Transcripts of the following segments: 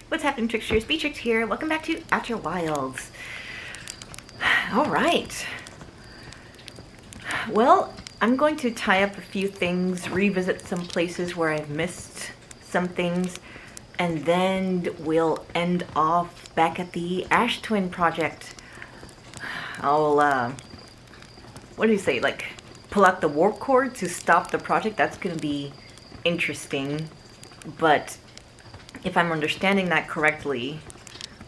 What's happening, Tricksters? Beatrix here. Welcome back to Outer Wilds. Alright. Well, I'm going to tie up a few things, revisit some places where I've missed some things, and then we'll end off back at the Ash Twin project. I'll, what do you say, like, pull out the warp cord to stop the project? That's going to be interesting, but if I'm understanding that correctly,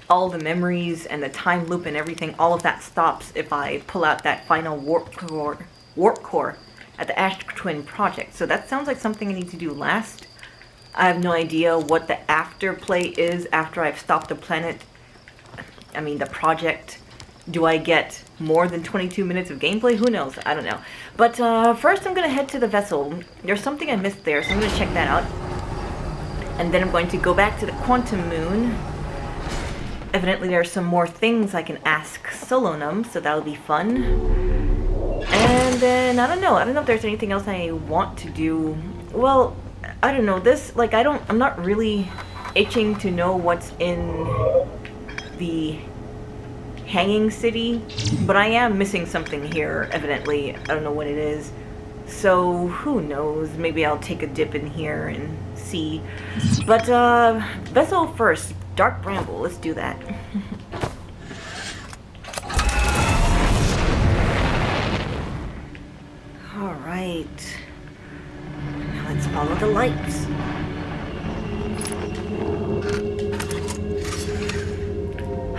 all the memories and the time loop and everything, all of that stops if I pull out that final warp core at the Ash Twin project. So that sounds like something I need to do last. I have no idea what the afterplay is after I've stopped the planet. I mean, the project. Do I get more than 22 minutes of gameplay? Who knows? I don't know. But first I'm going to head to the vessel. There's something I missed there, so I'm going to check that out. And then I'm going to go back to the Quantum Moon. Evidently there's some more things I can ask Solonum, so that'll be fun. And then, I don't know if there's anything else I want to do. Well, I don't know, I'm not really itching to know what's in the Hanging City, but I am missing something here, evidently. I don't know what it is. So, who knows? Maybe I'll take a dip in here and see. But, vessel first. Dark Bramble. Let's do that. Alright. Now let's follow the lights.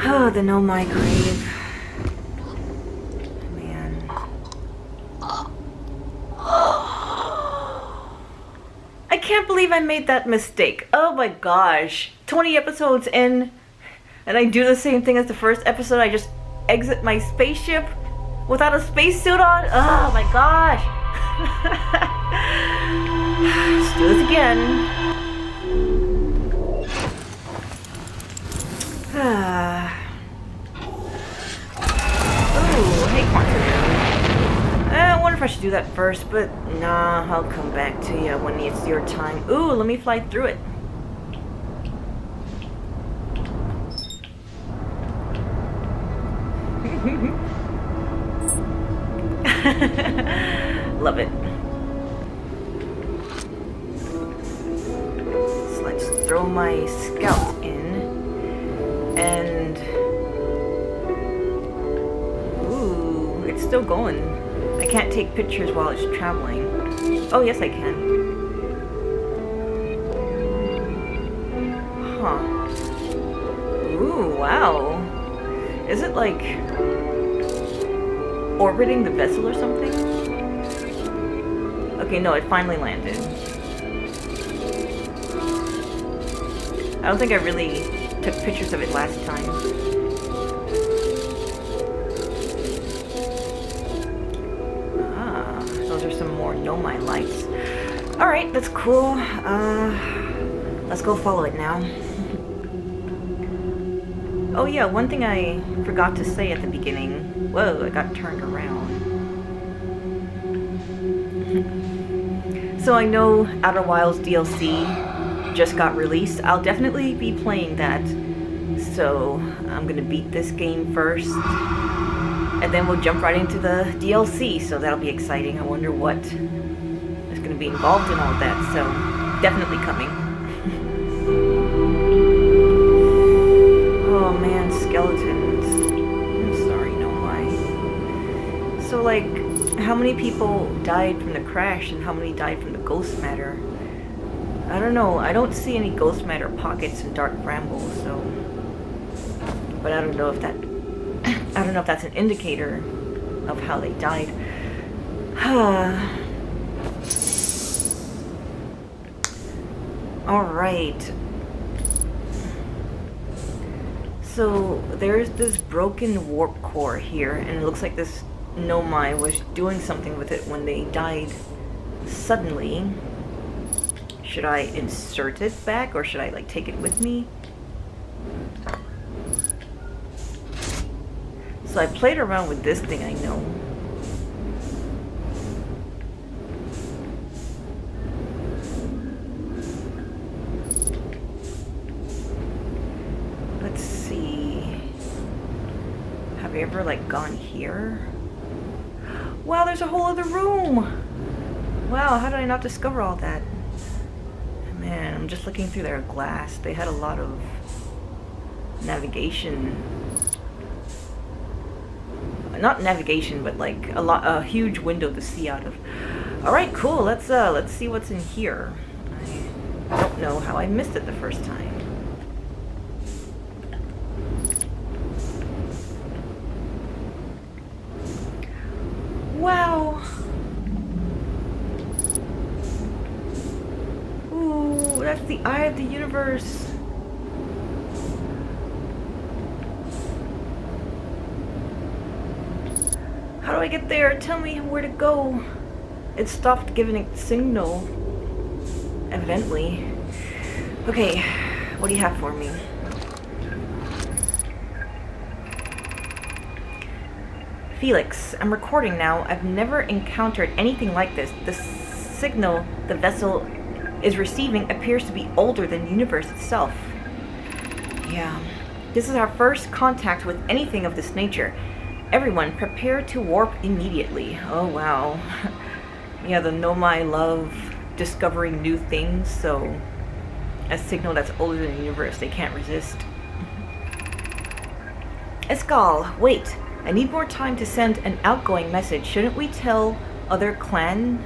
Oh, the Nomai grave. I can't believe I made that mistake. Oh my gosh. 20 episodes in, and I do the same thing as the first episode. I just exit my spaceship without a spacesuit on. Oh my gosh. Let's do this again. Ooh, hey, Quantum. I wonder if I should do that first, but nah, I'll come back to you when it's your time. Ooh, let me fly through it. Love it. So let's throw my scout in. And ooh, it's still going. I can't take pictures while it's traveling. Oh, yes I can. Huh. Ooh, wow. Is it like orbiting the vessel or something? Okay, no, it finally landed. I don't think I really took pictures of it last time. Ah, those are some more Nomai lights. Alright, that's cool. Let's go follow it now. Oh yeah, one thing I forgot to say at the beginning. Whoa, I got turned around. So I know Outer Wilds DLC just got released. I'll definitely be playing that. So I'm gonna beat this game first. And then we'll jump right into the DLC, so that'll be exciting. I wonder what is gonna be involved in all that, so definitely coming. Oh man, skeletons. I'm sorry, no why. So like, how many people died from the crash and how many died from the ghost matter? I don't know. I don't see any ghost matter pockets in Dark Bramble, so. But I don't know if that's an indicator of how they died. Alright. So there's this broken warp core here, and it looks like this Nomai was doing something with it when they died suddenly. Should I insert it back, or should I like take it with me? So I played around with this thing, I know. we ever, like, gone here? Wow, there's a whole other room! Wow, how did I not discover all that? Man, I'm just looking through their glass. They had a lot of navigation. Not navigation, but like a huge window to see out of. All right, cool. Let's see what's in here. I don't know how I missed it the first time. Wow. Ooh, that's the eye of the universe. How do I get there? Tell me where to go. It stopped giving a signal. Evidently. Okay, what do you have for me? Felix, I'm recording now. I've never encountered anything like this. The signal the vessel is receiving appears to be older than the universe itself. Yeah. This is our first contact with anything of this nature. Everyone, prepare to warp immediately. Oh, wow. Yeah, the Nomai love discovering new things, so a signal that's older than the universe, they can't resist. Escal, wait. I need more time to send an outgoing message. Shouldn't we tell other clan?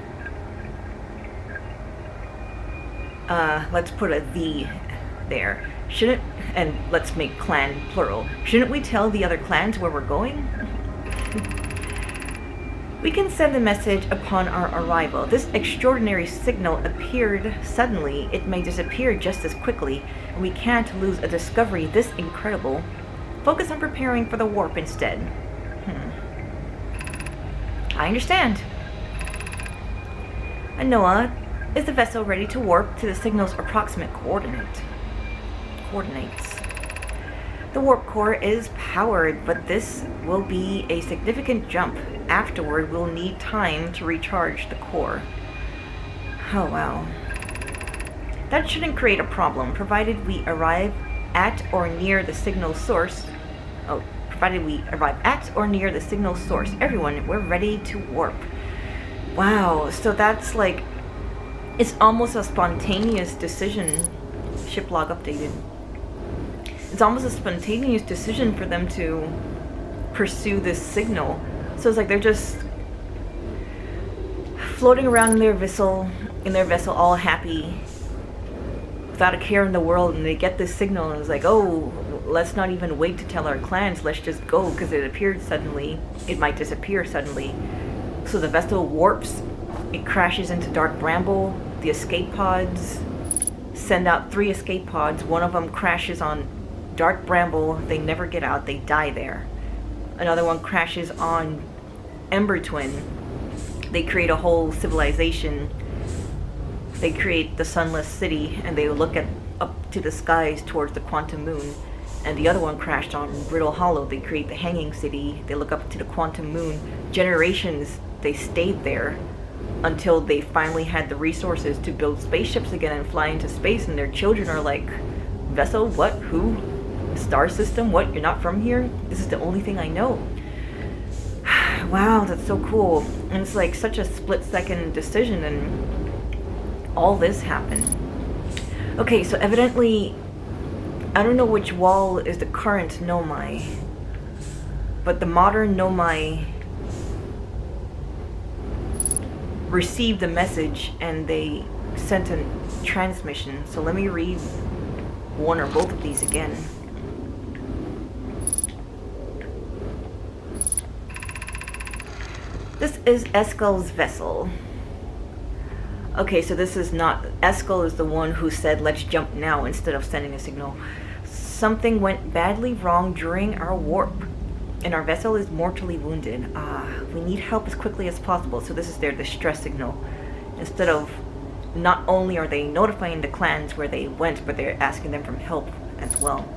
Let's put a "the" there. Shouldn't, and let's make clan plural. Shouldn't we tell the other clans where we're going? We can send a message upon our arrival. This extraordinary signal appeared suddenly. It may disappear just as quickly, and we can't lose a discovery this incredible. Focus on preparing for the warp instead. I understand. Anoa, is the vessel ready to warp to the signal's approximate coordinates? The warp core is powered, but this will be a significant jump. Afterward, we'll need time to recharge the core. Oh, wow. That shouldn't create a problem, provided we arrive at or near the signal source. Provided we arrive at or near the signal source. Everyone, we're ready to warp. Wow, so that's like, it's almost a spontaneous decision. Ship log updated. It's almost a spontaneous decision for them to pursue this signal. So it's like they're just floating around in their vessel, all happy, without a care in the world, and they get this signal, and it's like, oh, let's not even wait to tell our clans, let's just go, because it appeared suddenly. It might disappear suddenly. So the vessel warps, it crashes into Dark Bramble. The escape pods send out 3 escape pods. One of them crashes on Dark Bramble. They never get out, they die there. Another one crashes on Ember Twin. They create a whole civilization. They create the Sunless City, and they look up to the skies towards the Quantum Moon. And the other one crashed on Brittle Hollow. They create the Hanging City. They look up to the Quantum Moon. Generations, they stayed there until they finally had the resources to build spaceships again and fly into space, and their children are like, vessel, what, who, star system, what, you're not from here? This is the only thing I know. Wow, that's so cool. And it's like such a split-second decision, and all this happened. Okay, so evidently, I don't know which wall is the current Nomai, but the modern Nomai received the message and they sent a transmission. So let me read one or both of these again. This is Eskel's vessel. Okay, so this is not... Eskel is the one who said, let's jump now, instead of sending a signal. Something went badly wrong during our warp, and our vessel is mortally wounded. We need help as quickly as possible. So this is their distress signal. Instead of... Not only are they notifying the clans where they went, but they're asking them for help as well.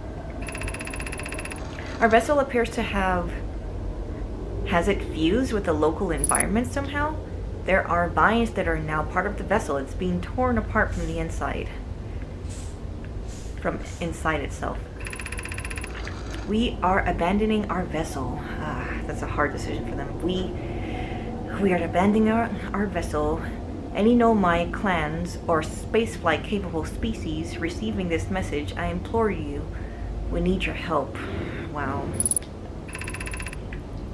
Our vessel appears to have... Has it fused with the local environment somehow? There are vines that are now part of the vessel. It's being torn apart from the inside. From inside itself. We are abandoning our vessel. That's a hard decision for them. We are abandoning our vessel. Any Nomai clans or spaceflight capable species receiving this message, I implore you, we need your help. Wow.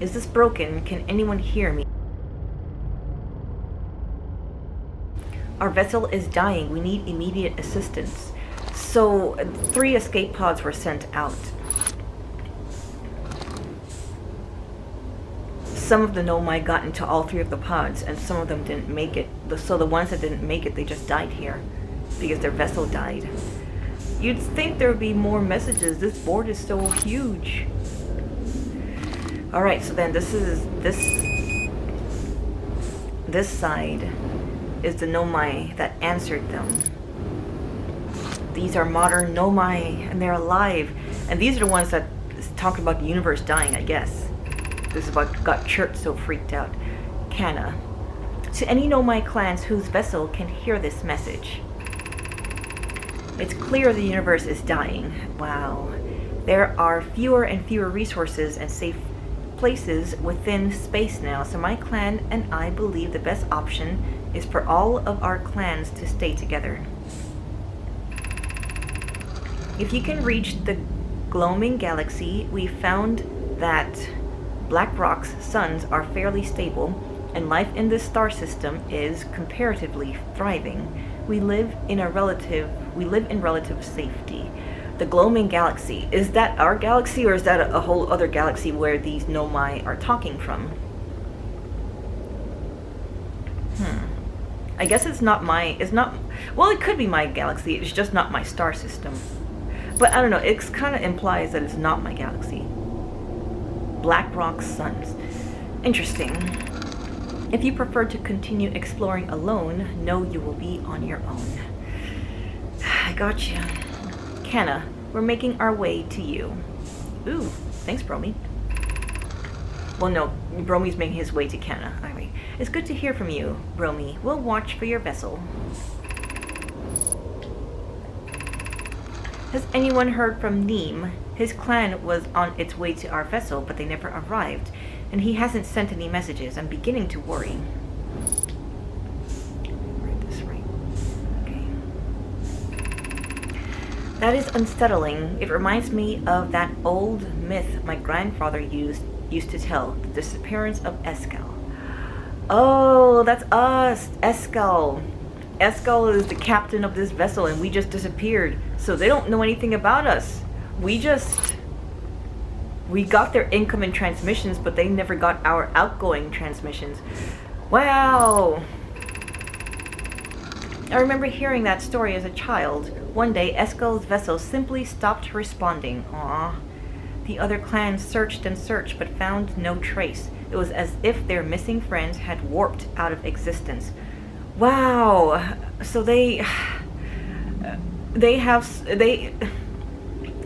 Is this broken? Can anyone hear me? Our vessel is dying. We need immediate assistance. So 3 escape pods were sent out. Some of the Nomai got into all 3 of the pods, and some of them didn't make it. So the ones that didn't make it, they just died here because their vessel died. You'd think there would be more messages. This board is so huge. Alright, so then this side is the Nomai that answered them. These are modern Nomai, and they're alive. And these are the ones that talk about the universe dying, I guess. This is what got Chert so freaked out. Kana. To any Nomai clans whose vessel can hear this message. It's clear the universe is dying. Wow. There are fewer and fewer resources and safe places within space now, so my clan and I believe the best option is for all of our clans to stay together. If you can reach the gloaming galaxy, we found that Black Rock's suns are fairly stable, and life in this star system is comparatively thriving. We live in relative safety. The gloaming galaxy, is that our galaxy, or is that a whole other galaxy where these Nomai are talking from? I guess it's not, well, it could be my galaxy, it's just not my star system. But I don't know, it kind of implies that it's not my galaxy. Black Rock suns. Interesting. If you prefer to continue exploring alone, know you will be on your own. I gotcha. Kana, we're making our way to you. Ooh, thanks, Bromy. Well, no, Bromy's making his way to Kana. Alright. It's good to hear from you, Bromy. We'll watch for your vessel. Has anyone heard from Neem? His clan was on its way to our vessel, but they never arrived, and he hasn't sent any messages. I'm beginning to worry. Write this right. Okay. That is unsettling. It reminds me of that old myth my grandfather used to tell, the disappearance of Escal. Oh, that's us, Escal. Escal is the captain of this vessel, and we just disappeared. So they don't know anything about us. We got their incoming transmissions, but they never got our outgoing transmissions. Wow. I remember hearing that story as a child. One day, Escal's vessel simply stopped responding. Aww. The other clans searched and searched, but found no trace. It was as if their missing friends had warped out of existence. Wow. So they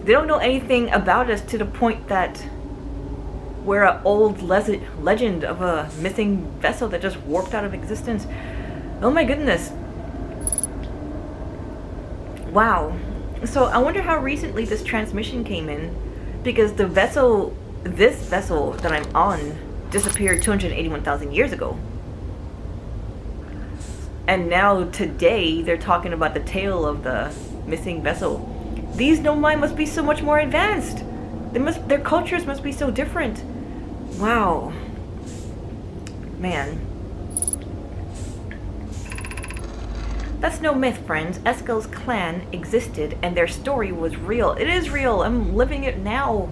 don't know anything about us to the point that we're an old legend of a missing vessel that just warped out of existence. Oh my goodness. Wow. So I wonder how recently this transmission came in, because this vessel that I'm on disappeared 281,000 years ago. And now today they're talking about the tale of the missing vessel. These Nomai must be so much more advanced. Their cultures must be so different. Wow. Man. That's no myth, friends. Eskel's clan existed and their story was real. It is real. I'm living it now.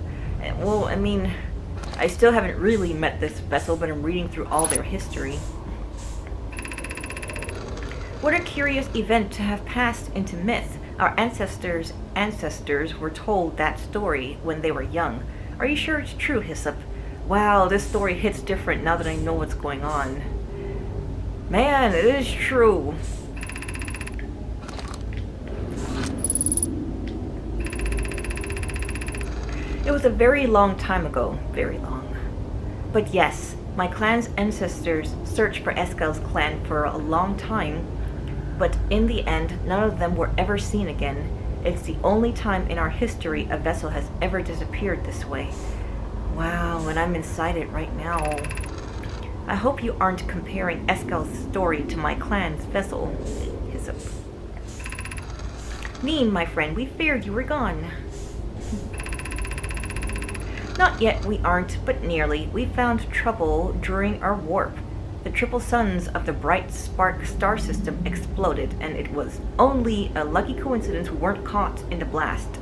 Well, I mean, I still haven't really met this vessel, but I'm reading through all their history. What a curious event to have passed into myth. Our ancestors were told that story when they were young. Are you sure it's true, Hyssop? Wow, this story hits different now that I know what's going on. Man, it is true. It was a very long time ago. Very long. But yes, my clan's ancestors searched for Eskel's clan for a long time. But in the end, none of them were ever seen again. It's the only time in our history a vessel has ever disappeared this way. Wow, and I'm inside it right now. I hope you aren't comparing Eskel's story to my clan's vessel. Hyssop. Neem, my friend, we feared you were gone. Not yet, we aren't, but nearly. We found trouble during our warp. The triple suns of the bright spark star system exploded, and it was only a lucky coincidence we weren't caught in the blast.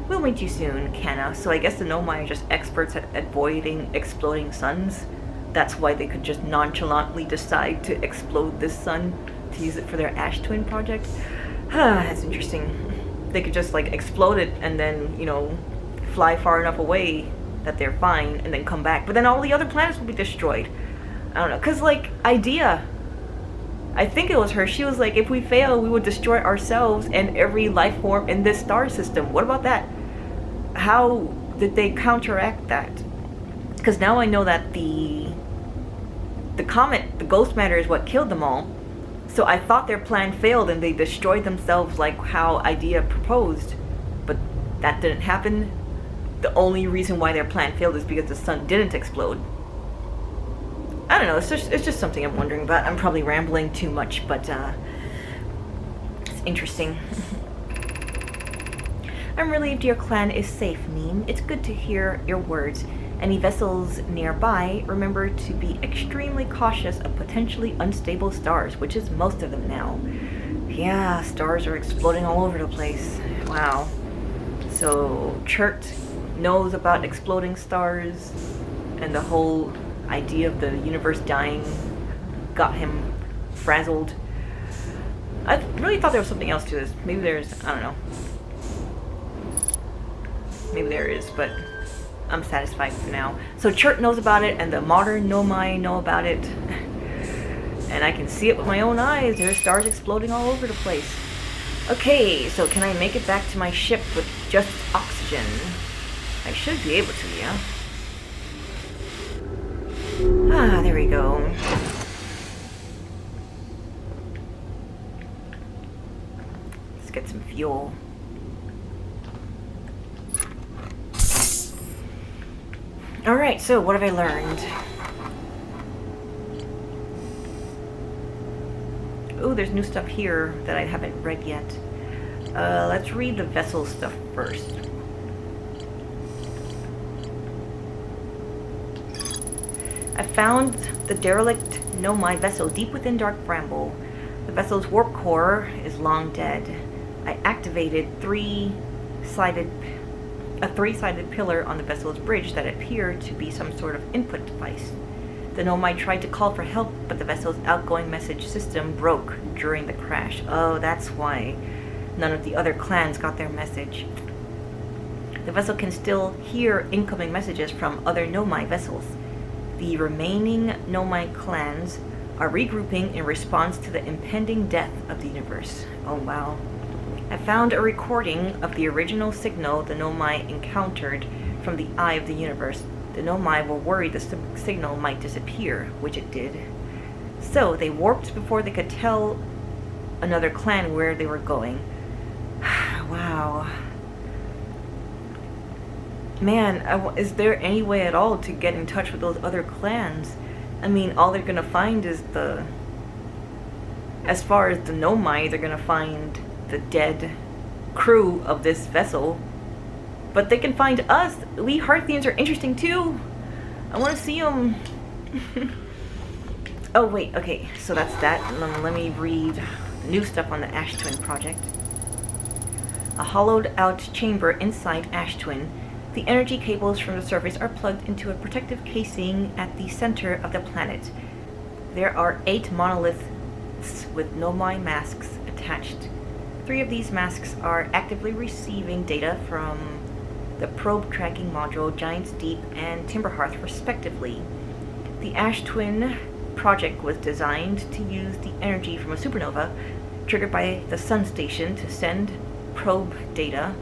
We'll meet you soon, Kanna. So I guess the Nomai are just experts at avoiding exploding suns. That's why they could just nonchalantly decide to explode this sun to use it for their Ash Twin project. That's interesting. They could just like explode it and then, you know, fly far enough away that they're fine and then come back. But then all the other planets will be destroyed. I don't know, because like Idea, I think it was her, she was like, if we fail, we would destroy ourselves and every life form in this star system. What about that? How did they counteract that? Because now I know that the comet, the ghost matter, is what killed them all. So I thought their plan failed and they destroyed themselves like how Idea proposed. But that didn't happen. The only reason why their plan failed is because the sun didn't explode. I don't know, it's just something I'm wondering about. I'm probably rambling too much, but it's interesting. I'm relieved your clan is safe, Neem. It's good to hear your words. Any vessels nearby, remember to be extremely cautious of potentially unstable stars, which is most of them now. Yeah, stars are exploding all over the place. Wow. So Chert knows about exploding stars, and the whole idea of the universe dying got him frazzled. I really thought there was something else to this. Maybe there's, I don't know. Maybe there is, but I'm satisfied for now. So Chert knows about it, and the modern Nomai know about it. And I can see it with my own eyes. There are stars exploding all over the place. Okay, so can I make it back to my ship with just oxygen? I should be able to, yeah. Ah, there we go. Let's get some fuel. Alright, so what have I learned? Oh, there's new stuff here that I haven't read yet. Let's read the vessel stuff first. I found the derelict Nomai vessel deep within Dark Bramble. The vessel's warp core is long dead. I activated a three-sided pillar on the vessel's bridge that appeared to be some sort of input device. The Nomai tried to call for help, but the vessel's outgoing message system broke during the crash. Oh, that's why none of the other clans got their message. The vessel can still hear incoming messages from other Nomai vessels. The remaining Nomai clans are regrouping in response to the impending death of the universe. Oh wow. I found a recording of the original signal the Nomai encountered from the eye of the universe. The Nomai were worried the signal might disappear, which it did. So they warped before they could tell another clan where they were going. Wow. Man, is there any way at all to get in touch with those other clans? I mean, all they're gonna find is as far as the Nomai, they're gonna find the dead crew of this vessel. But they can find us. We Hearthians are interesting too. I want to see them. Oh wait, okay, so that's that. Let me read new stuff on the Ash Twin project. A hollowed out chamber inside Ash Twin. The energy cables from the surface are plugged into a protective casing at the center of the planet. There are 8 monoliths with Nomai masks attached. 3 of these masks are actively receiving data from the probe tracking module, Giant's Deep and Timberhearth respectively. The Ash Twin project was designed to use the energy from a supernova triggered by the Sun Station to send probe data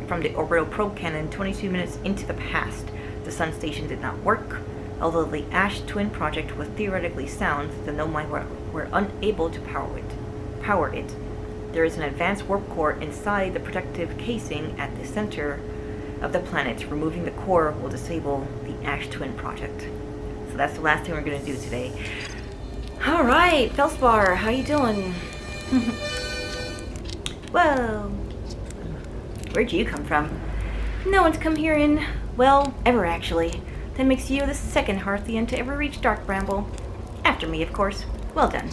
from the orbital probe cannon 22 minutes into the past. The Sun Station did not work. Although the Ash Twin project was theoretically sound, the Nomai were unable to power it. power it. There is an advanced warp core inside the protective casing at the center of the planet. Removing the core will disable the Ash Twin project. So that's the last thing we're going to do today. Alright, Felspar, how you doing? Whoa. Where'd you come from? No one's come here in, well, ever actually. That makes you the second Hearthian to ever reach Dark Bramble. After me, of course. Well done.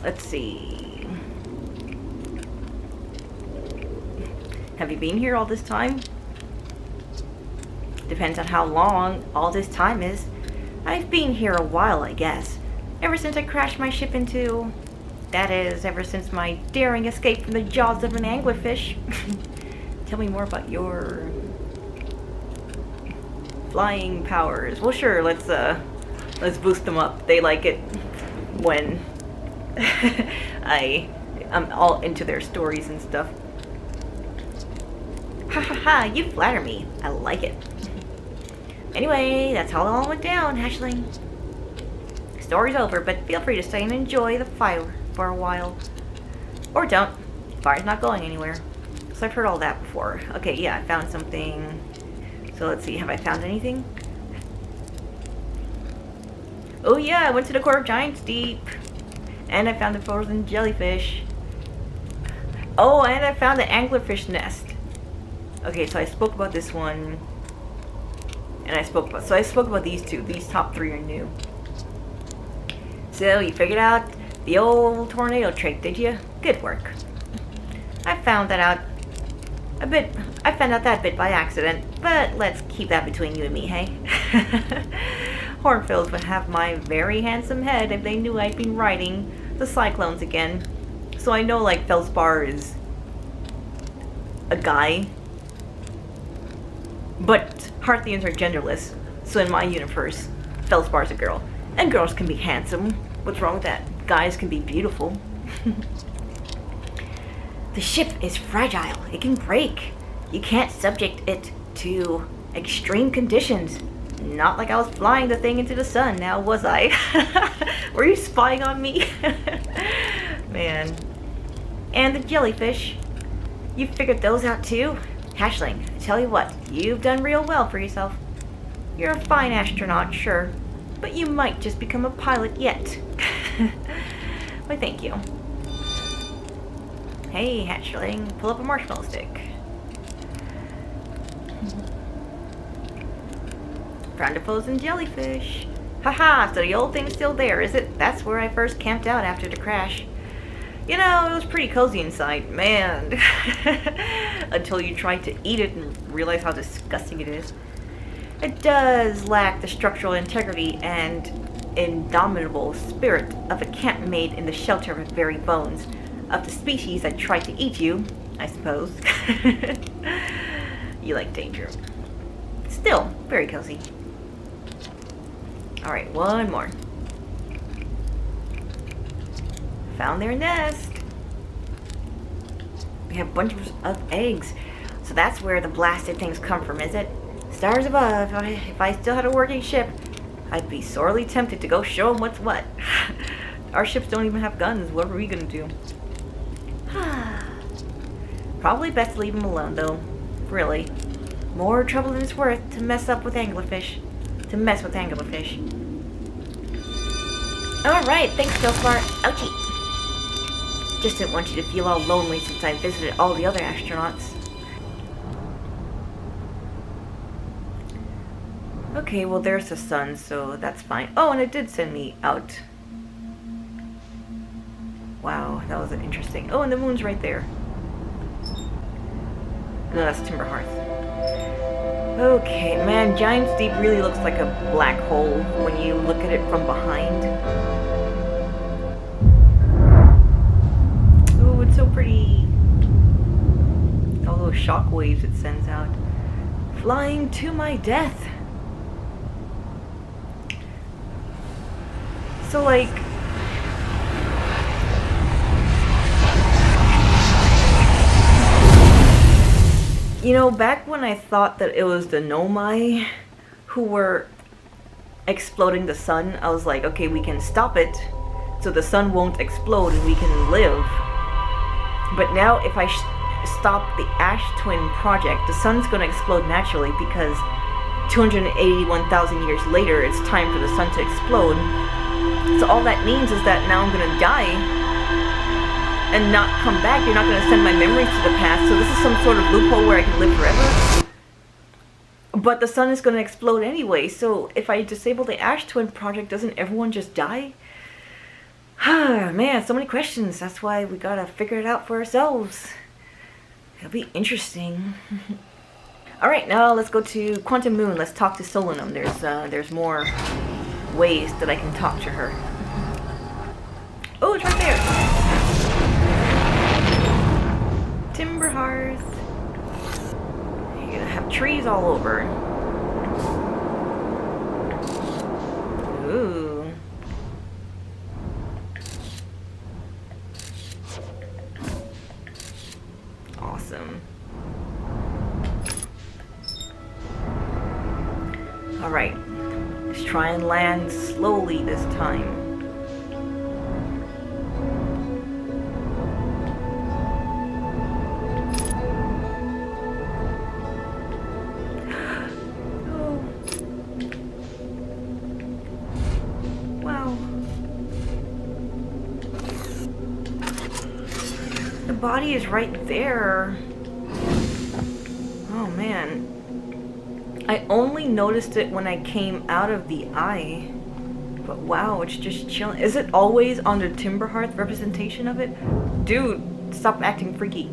Let's see. Have you been here all this time? Depends on how long all this time is. I've been here a while, I guess. Ever since I crashed my ship into... That is, ever since my daring escape from the jaws of an anglerfish. Tell me more about your... flying powers. Well, sure, let's boost them up. They like it when I'm all into their stories and stuff. Ha ha ha, you flatter me. I like it. Anyway, that's how it all went down, Hatchling. Story's over, but feel free to stay and enjoy the fire for a while. Or don't. Fire's not going anywhere. So I've heard all that before. Okay, yeah, I found something. So let's see, have I found anything? Oh yeah, I went to the core of Giant's Deep. And I found a frozen jellyfish. Oh, and I found the anglerfish nest. Okay, so I spoke about this one. And I spoke about these two. These top three are new. So you figured out the old tornado trick, did you? Good work. I found that bit by accident, but let's keep that between you and me, hey? Hornfills would have my very handsome head if they knew I'd been riding the cyclones again. So I know, like, Felspar is a guy, but Hearthians are genderless. So in my universe, Felspar's a girl. And girls can be handsome. What's wrong with that? Guys can be beautiful. The ship is fragile. It can break. You can't subject it to extreme conditions. Not like I was flying the thing into the sun, now was I? Were you spying on me? Man. And the jellyfish. You figured those out too? Hatchling, I tell you what, you've done real well for yourself. You're a fine astronaut, sure, but you might just become a pilot yet. Why, thank you. Hey, Hatchling, pull up a marshmallow stick. Found a frozen jellyfish. Haha, so the old thing's still there, is it? That's where I first camped out after the crash. You know, it was pretty cozy inside, man. Until you tried to eat it and realize how disgusting it is. It does lack the structural integrity and indomitable spirit of a camp made in the shelter of its very bones, of the species that tried to eat you, I suppose. You like danger. Still, very cozy. Alright, one more. Found their nest. We have bunches of eggs. So that's where the blasted things come from, is it? Stars above. If I still had a working ship, I'd be sorely tempted to go show them what's what. Our ships don't even have guns. What are we gonna do? Probably best to leave them alone, though. Really. More trouble than it's worth to mess with anglerfish. Alright, thanks, Felspar. Ouchie. Just didn't want you to feel all lonely since I visited all the other astronauts. Okay, well there's the sun, so that's fine. Oh, and it did send me out. Wow, that was interesting. Oh, and the moon's right there. No, that's Timber Hearth. Okay, man, Giant's Deep really looks like a black hole when you look at it from behind. Oh, it's so pretty. All those shock waves it sends out. Flying to my death. So, like... You know, back when I thought that it was the Nomai who were exploding the sun, I was like, okay, we can stop it. so the sun won't explode and we can live. But now if I stop the Ash Twin project, the sun's going to explode naturally, because 281,000 years later it's time for the sun to explode. So all that means is that now I'm going to die and not come back. You're not going to send my memories to the past, so this is some sort of loophole where I can live forever. But the sun is going to explode anyway, so if I disable the Ash Twin project, doesn't everyone just die? Man, so many questions. That's why we gotta figure it out for ourselves. It'll be interesting. Alright, now let's go to Quantum Moon. Let's talk to Solanum. There's more ways that I can talk to her. Oh, it's right there! Timber Hearth. You're gonna have trees all over. Ooh. Awesome. Alright. Let's try and land slowly this time. Body is right there. Oh man. I only noticed it when I came out of the eye. But wow, it's just chilling. Is it always on the Timber Hearth representation of it? Dude, stop acting freaky.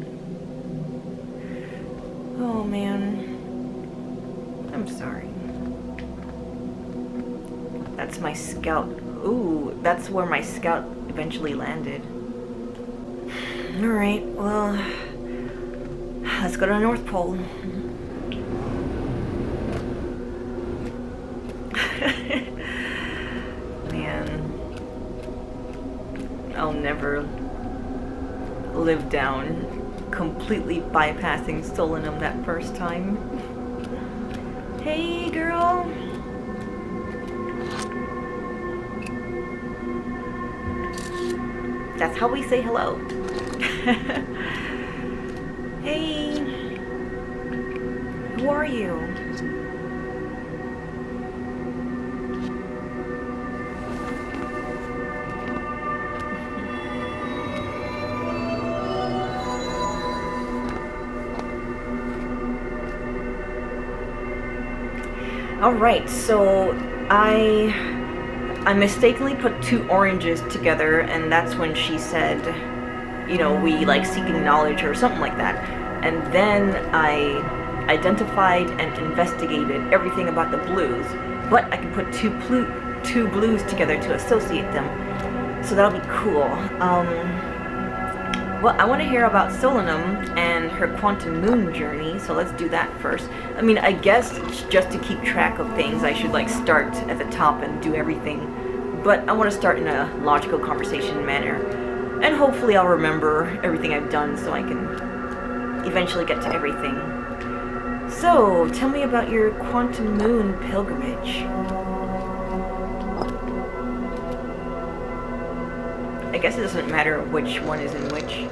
Oh man. I'm sorry. That's my scout. Ooh, that's where my scout eventually landed. Alright, well, let's go to the North Pole. Man, I'll never live down completely bypassing Solanum that first time. Hey, girl. That's how we say hello. Hey, who are you? All right, so I mistakenly put two oranges together, and that's when she said, you know, we like seeking knowledge or something like that. And then I identified and investigated everything about the blues, but I can put two blues together to associate them. So that'll be cool. Well, I want to hear about Solanum and her Quantum Moon journey, so let's do that first. I mean, I guess just to keep track of things, I should like start at the top and do everything. But I want to start in a logical conversation manner. And hopefully I'll remember everything I've done so I can eventually get to everything. So, tell me about your Quantum Moon pilgrimage. I guess it doesn't matter which one is in which.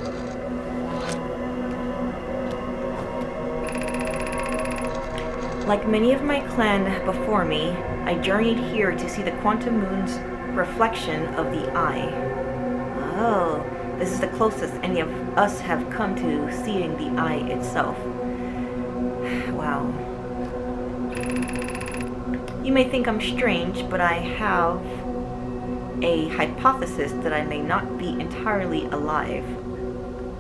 Like many of my clan before me, I journeyed here to see the Quantum Moon's reflection of the eye. Oh, this is the closest any of us have come to seeing the eye itself. Wow. You may think I'm strange, but I have a hypothesis that I may not be entirely alive.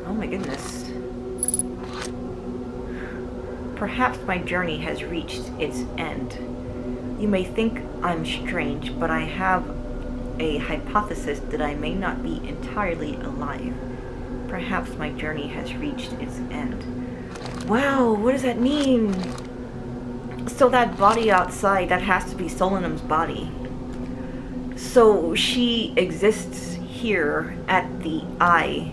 Oh my goodness. Perhaps my journey has reached its end. You may think I'm strange, but I have a hypothesis that I may not be entirely alive. Perhaps my journey has reached its end. Wow, what does that mean? So that body outside, that has to be Solanum's body. So she exists here at the eye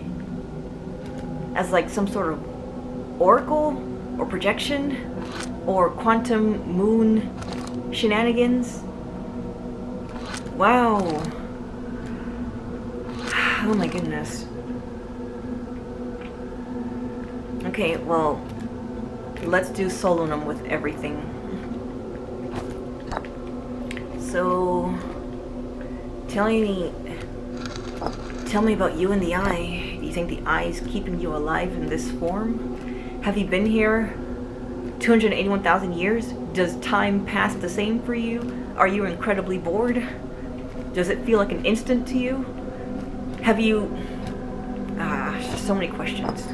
as like some sort of oracle or projection or quantum moon shenanigans. Wow. Oh my goodness. Okay, well, let's do Solunum with everything. So, tell me about you and the eye. Do you think the eye is keeping you alive in this form? Have you been here 281,000 years? Does time pass the same for you? Are you incredibly bored? Does it feel like an instant to you? Have you... so many questions.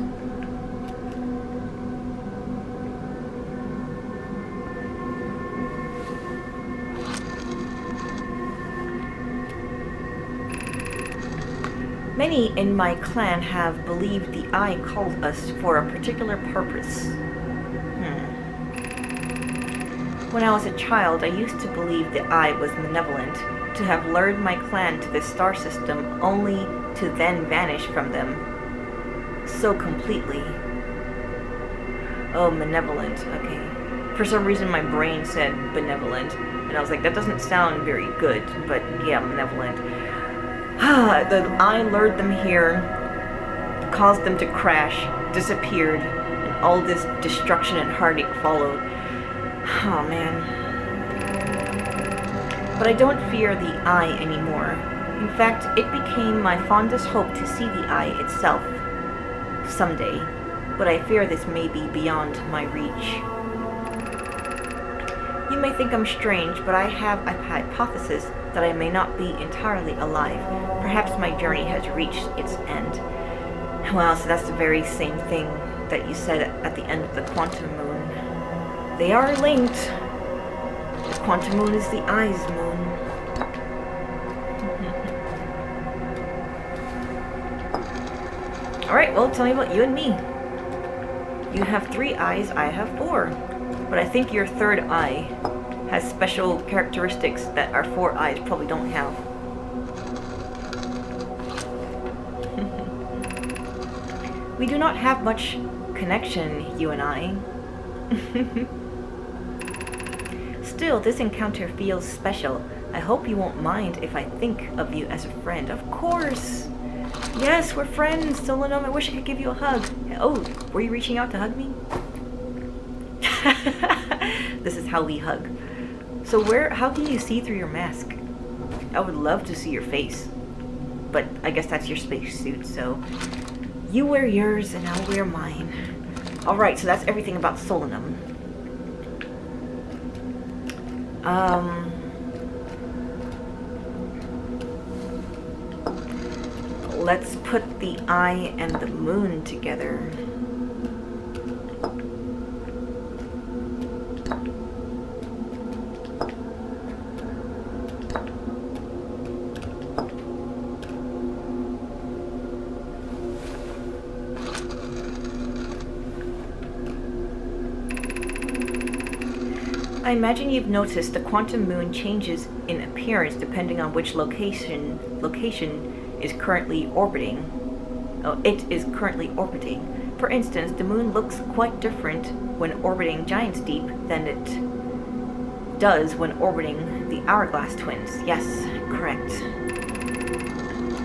Many in my clan have believed the eye called us for a particular purpose. When I was a child, I used to believe the eye was malevolent, to have lured my clan to this star system only to then vanish from them. So completely. Oh, malevolent, okay. For some reason my brain said benevolent, and I was like, that doesn't sound very good, but yeah, malevolent. The eye lured them here, caused them to crash, disappeared, and all this destruction and heartache followed. Oh man. But I don't fear the eye anymore. In fact, it became my fondest hope to see the eye itself someday, but I fear this may be beyond my reach. You may think I'm strange, but I have a hypothesis that I may not be entirely alive. Perhaps my journey has reached its end. Well, so that's the very same thing that you said at the end of the quantum moon. They are linked. The quantum moon is the eye's moon. Alright, well, tell me about you and me. You have 3 eyes, I have 4. But I think your third eye has special characteristics that our 4 eyes probably don't have. We do not have much connection, you and I. Still, this encounter feels special. I hope you won't mind if I think of you as a friend. Of course! Yes, we're friends, Solunum. I wish I could give you a hug. Oh, were you reaching out to hug me? This is how we hug. So how can you see through your mask? I would love to see your face. But I guess that's your spacesuit, so... You wear yours and I'll wear mine. Alright, so that's everything about Solunum. Let's put the eye and the moon together. I imagine you've noticed the quantum moon changes in appearance depending on which location is currently orbiting. It is currently orbiting. For instance, the moon looks quite different when orbiting Giant's Deep than it does when orbiting the Hourglass Twins. Yes, correct.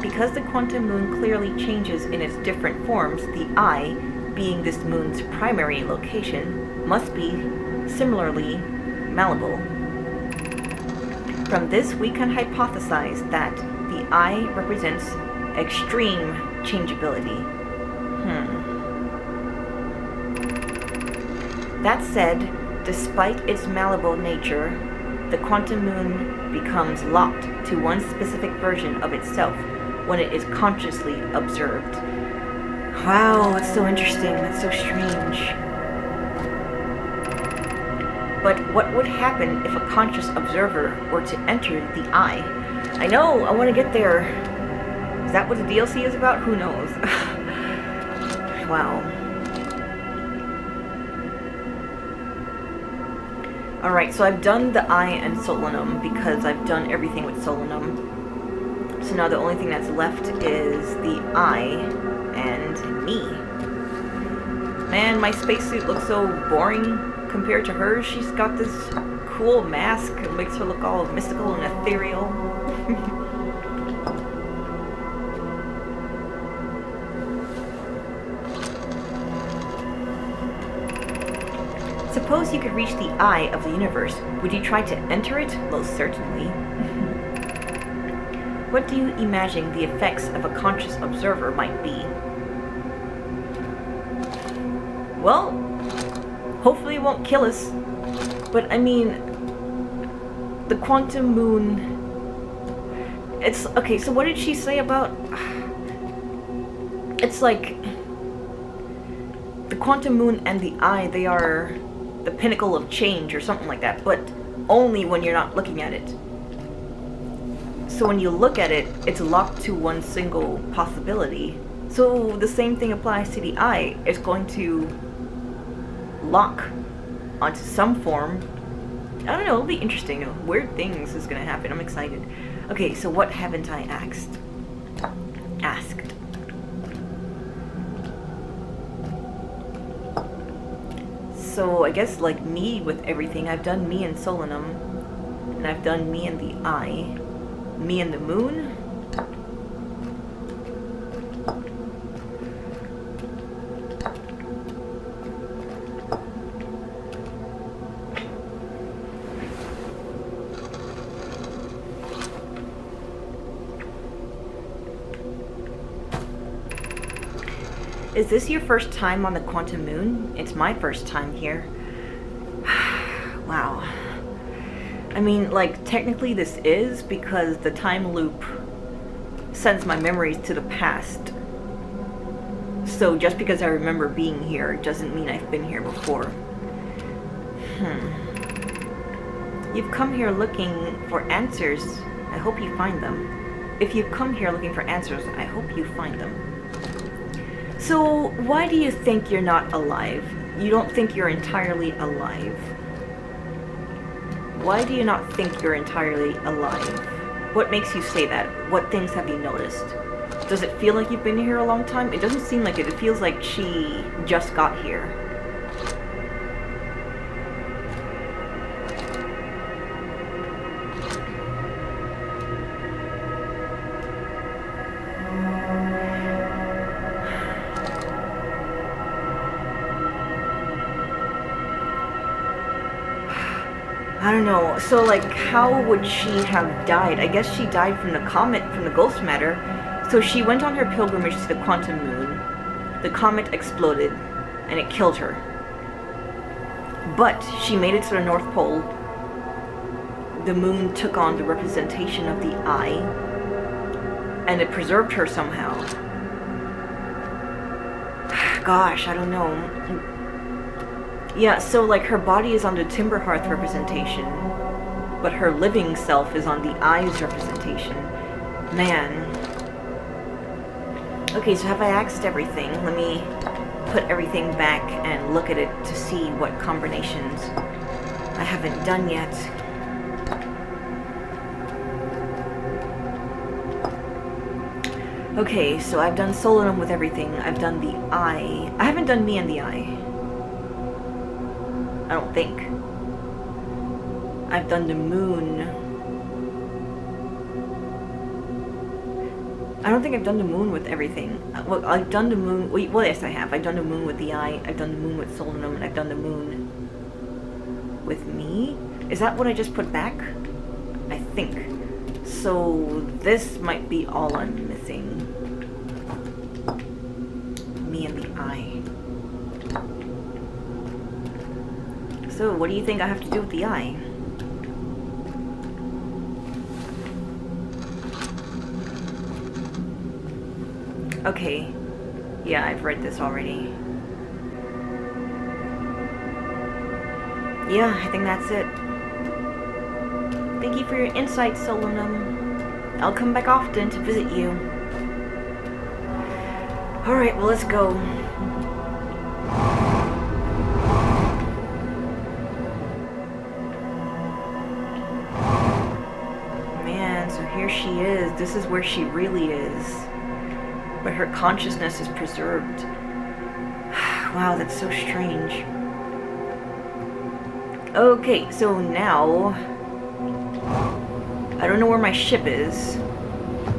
Because the quantum moon clearly changes in its different forms, the eye, being this moon's primary location, must be similarly malleable. From this, we can hypothesize that the eye represents extreme changeability. That said, despite its malleable nature, the quantum moon becomes locked to one specific version of itself when it is consciously observed. Wow, that's so interesting. That's so strange. But what would happen if a conscious observer were to enter the eye? I know, I want to get there. Is that what the DLC is about? Who knows? Wow. Alright, so I've done the eye and Solunum because I've done everything with Solunum. So now the only thing that's left is the eye and me. Man, my spacesuit looks so boring compared to hers. She's got this cool mask that makes her look all mystical and ethereal. Suppose you could reach the eye of the universe. Would you try to enter it? Most certainly. What do you imagine the effects of a conscious observer might be? Well, hopefully it won't kill us. But I mean, the quantum moon... It's... Okay, so what did she say about... It's like... The quantum moon and the eye, they are the pinnacle of change or something like that, but only when you're not looking at it. So when you look at it, it's locked to one single possibility. So the same thing applies to the eye. It's going to lock onto some form. I don't know, it'll be interesting. Weird things is gonna happen. I'm excited. Okay, so what haven't I asked? So I guess like me with everything, I've done me and Solanum, and I've done me and the eye, me and the moon. Is this your first time on the quantum moon? It's my first time here. Wow. I mean, like, technically this is because the time loop sends my memories to the past. So just because I remember being here doesn't mean I've been here before. You've come here looking for answers. I hope you find them. If you've come here looking for answers, I hope you find them. So, why do you think you're not alive? You don't think you're entirely alive. Why do you not think you're entirely alive? What makes you say that? What things have you noticed? Does it feel like you've been here a long time? It doesn't seem like it. It feels like she just got here. I don't know, so like, how would she have died? I guess she died from the comet, from the ghost matter. So she went on her pilgrimage to the quantum moon. The comet exploded, and it killed her. But she made it to the North Pole. The moon took on the representation of the eye, and it preserved her somehow. Gosh, I don't know. Yeah, so like her body is on the Timber Hearth representation, but her living self is on the eye's representation. Man. Okay, so have I asked everything? Let me put everything back and look at it to see what combinations I haven't done yet. Okay, so I've done Solanum with everything. I've done the eye. I haven't done me and the eye. I don't think. I've done the moon. I don't think I've done the moon with everything. Well, I've done the moon... Well, yes, I have. I've done the moon with the eye. I've done the moon with Solanum, and I've done the moon with me. Is that what I just put back? I think. So this might be all I'm missing. Me and the eye. So, what do you think I have to do with the eye? Okay. Yeah, I've read this already. Yeah, I think that's it. Thank you for your insight, Solanum. I'll come back often to visit you. Alright, well, let's go. Here she is. This is where she really is. But her consciousness is preserved. Wow, that's so strange. Okay, so now... I don't know where my ship is.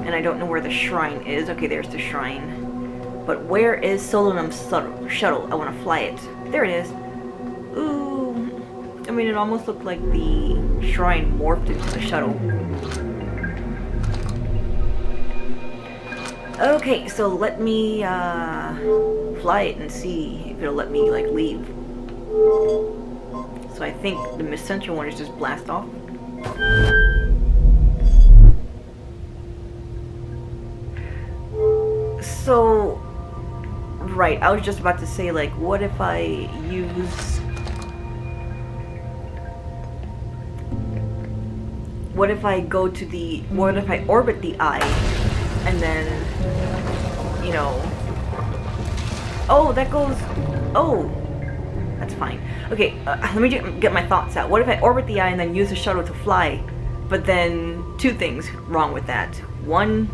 And I don't know where the shrine is. Okay, there's the shrine. But where is Solanum's shuttle? I want to fly it. There it is. Ooh, mean, it almost looked like the shrine morphed into the shuttle. Okay, so let me fly it and see if it'll let me like leave. So I think the Mist-Sensor one is just blast off. So, right, I was just about to say, like, what if I use... What if I go to the... What if I orbit the eye, and then, you know... Oh, that goes... Oh! That's fine. Okay, let me get my thoughts out. What if I orbit the eye and then use the shuttle to fly? But then, two things wrong with that. One...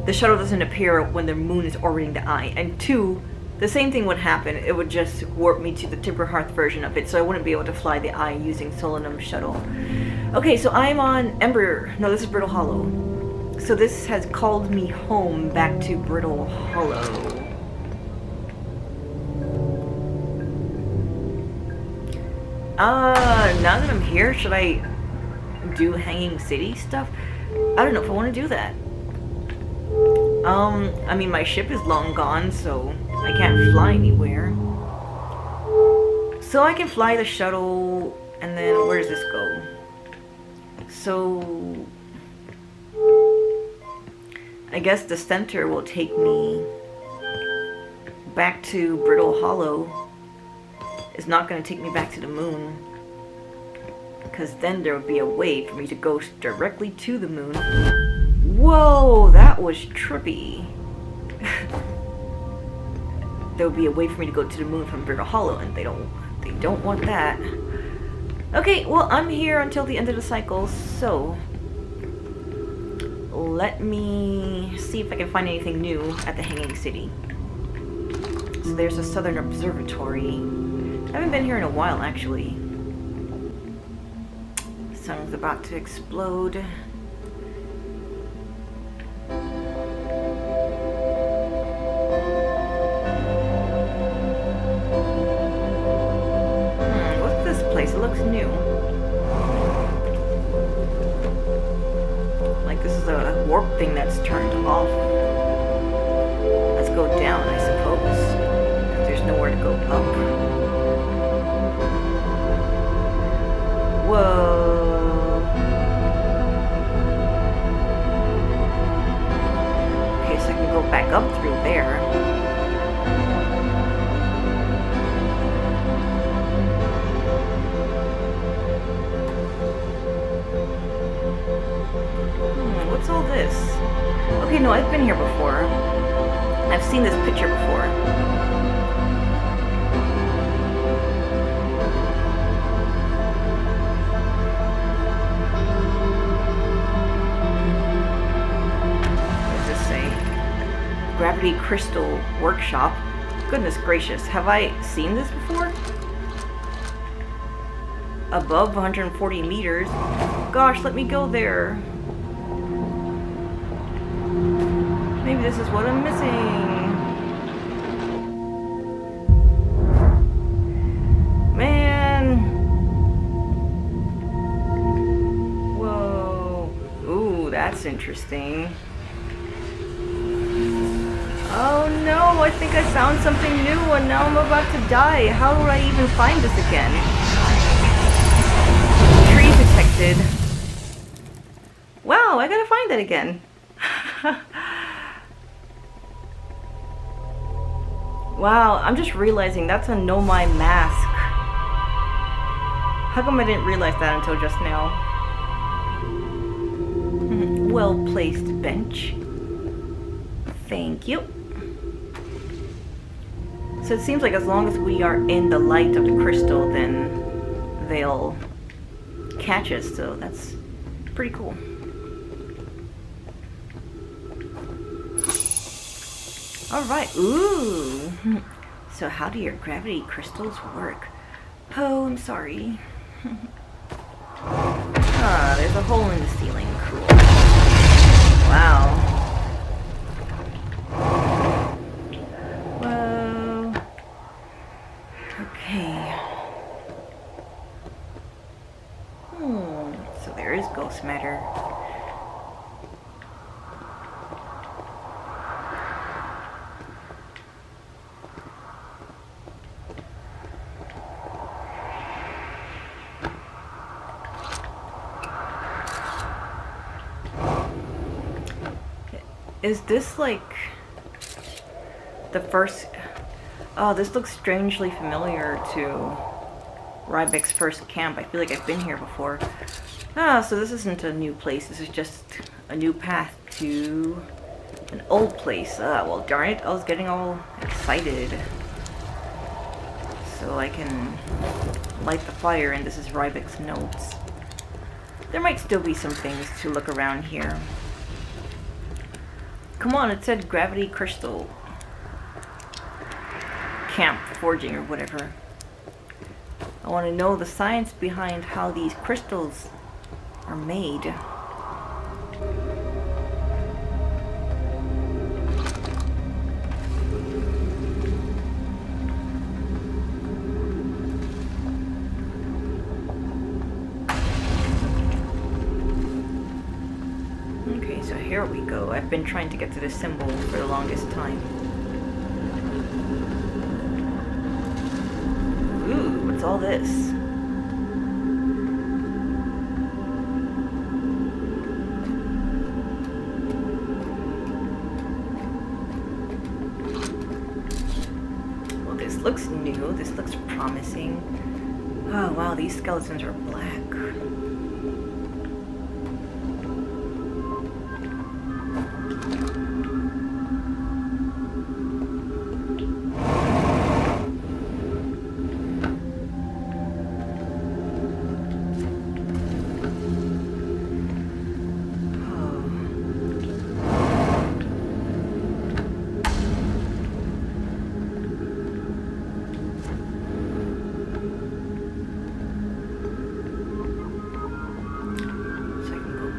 the shuttle doesn't appear when the moon is orbiting the eye. And two, the same thing would happen. It would just warp me to the Timber Hearth version of it, so I wouldn't be able to fly the eye using Solanum's shuttle. Okay, so I'm on Ember. No, this is Brittle Hollow. So this has called me home back to Brittle Hollow. Now that I'm here, should I do Hanging City stuff? I don't know if I want to do that. I mean, my ship is long gone, so I can't fly anywhere. So I can fly the shuttle, and then where does this go? So I guess the center will take me back to Brittle Hollow. It's not going to take me back to the moon, because then there would be a way for me to go directly to the moon. Whoa, that was trippy. There would be a way for me to go to the moon from Brittle Hollow, and they don't want that. Okay, well, I'm here until the end of the cycle, so let me see if I can find anything new at the Hanging City. So there's a Southern Observatory. I haven't been here in a while, actually. Sun's about to explode. It looks new. Like this is a warp thing that's turned off. Let's go down, I suppose. There's nowhere to go up. Whoa. Okay, so I can go back up through there. What's all this? Okay, no, I've been here before. I've seen this picture before. What does this say? Gravity Crystal Workshop. Goodness gracious, have I seen this before? Above 140 meters. Gosh, let me go there. Maybe this is what I'm missing. Man. Whoa. Ooh, that's interesting. Oh no, I think I found something new and now I'm about to die. How would I even find this again? Tree detected. Wow, I gotta find that again. Wow, I'm just realizing that's a Nomai mask. How come I didn't realize that until just now? Well-placed bench. Thank you. So it seems like as long as we are in the light of the crystal, then they'll catch us, so that's pretty cool. Alright, ooh. So how do your gravity crystals work? Oh, I'm sorry. Ah, there's a hole in the ceiling. Cool. Wow. Whoa. looks matter. Is this like the first... Oh, this looks strangely familiar to Rybek's first camp. I feel like I've been here before. Ah, so this isn't a new place. This is just a new path to an old place. Well, darn it. I was getting all excited. So I can light the fire, and this is Rybek's notes. There might still be some things to look around here. Come on, it said gravity crystal camp forging or whatever. I want to know the science behind how these crystals are made. Okay, so here we go. I've been trying to get to this symbol for the longest time. Ooh, what's all this? Well, this looks new. This looks promising. Oh, wow, these skeletons are black.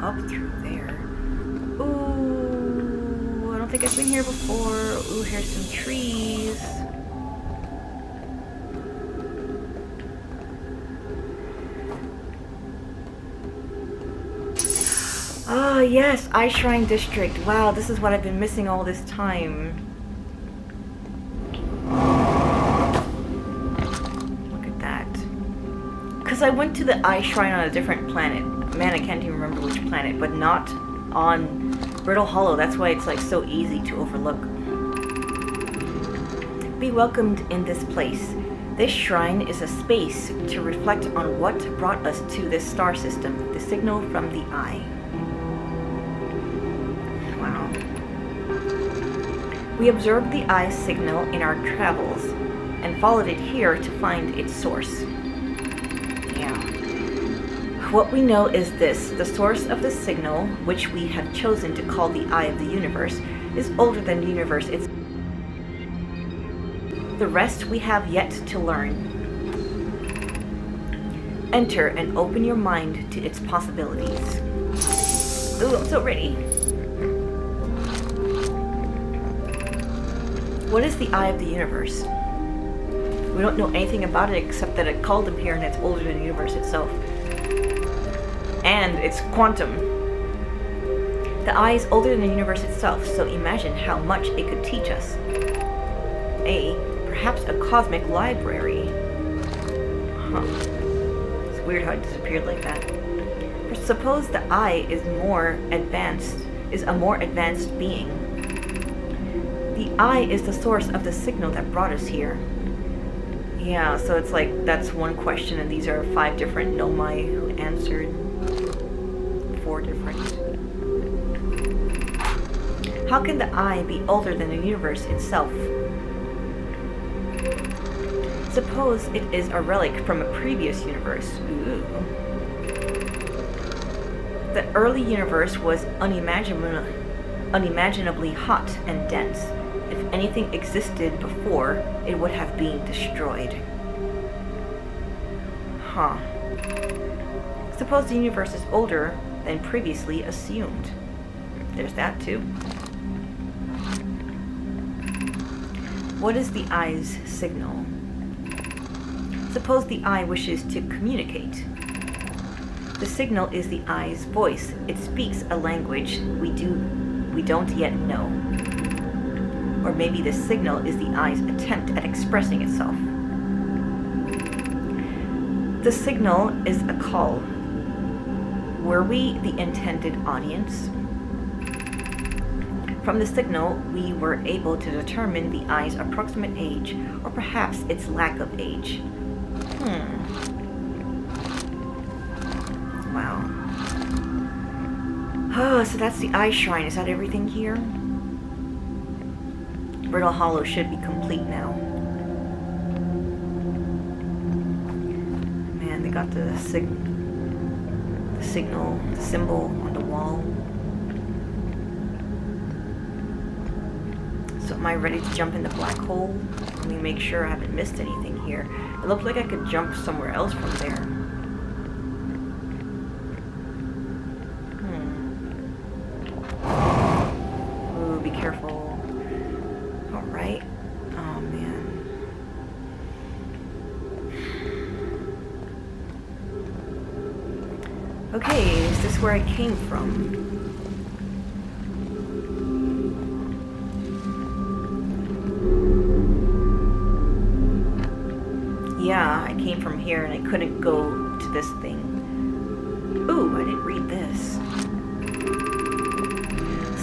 Up through there. Ooh, I don't think I've been here before. Ooh, here's some trees. Ah, yes, Ice Shrine District. Wow, this is what I've been missing all this time. Look at that. Because I went to the Ice Shrine on a different planet. Man, I can't even remember which planet, but not on Brittle Hollow. That's why it's like so easy to overlook. Be welcomed in this place. This shrine is a space to reflect on what brought us to this star system, the signal from the eye. Wow. We observed the eye's signal in our travels and followed it here to find its source. What we know is this: the source of the signal, which we have chosen to call the Eye of the Universe, is older than the universe itself. The rest we have yet to learn. Enter and open your mind to its possibilities. Ooh, I'm so ready. What is the Eye of the Universe? We don't know anything about it except that it called them here and it's older than the universe itself. And it's quantum. The eye is older than the universe itself, so imagine how much it could teach us. Perhaps a cosmic library. Huh. It's weird how it disappeared like that. But suppose the eye is a more advanced being. The eye is the source of the signal that brought us here. Yeah, so it's like that's one question, and these are 5 different nomai who answered. 4 different. How can the eye be older than the universe itself? Suppose it is a relic from a previous universe. Ooh. The early universe was unimaginably hot and dense. If anything existed before, it would have been destroyed. Huh. Suppose the universe is older than previously assumed. There's that too. What is the eye's signal? Suppose the eye wishes to communicate. The signal is the eye's voice. It speaks a language we don't yet know. Or maybe the signal is the eye's attempt at expressing itself. The signal is a call. Were we the intended audience? From the signal, we were able to determine the eye's approximate age, or perhaps its lack of age. Wow. Oh, so that's the eye shrine. Is that everything here? Brittle Hollow should be complete now. Man, they got the signal, the symbol on the wall. So am I ready to jump in the black hole? Let me make sure I haven't missed anything here. It looked like I could jump somewhere else from there. Ooh, be careful. Alright. Oh, man. Okay, is this where I came from? Yeah, I came from here and I couldn't go to this thing. Ooh, I didn't read this.